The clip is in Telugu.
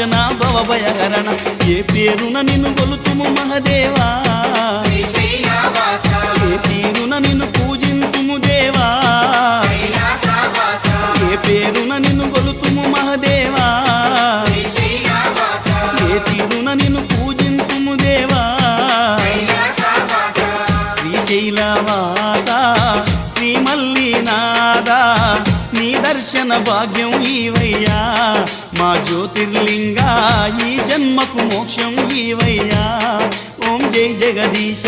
నాశన భవభయహరణ ఏ పేరున నిన్ను కొలుతుము మహదేవా ఏ తీరున నిన్ను పూజింతుము దేవా ఏ పేరున నిన్ను కొలుతుము మహదేవా ఏ తీరున నిన్ను పూజింతుము దేవా శ్రీశైలవాస శ్రీ మల్లినాథ నీ దర్శన భాగ్యం ఈవయ్యా మా జ్యోతిర్లింగా ఈ జన్మకు మోక్షం ఈవయ్యా ఓం జై జగదీశ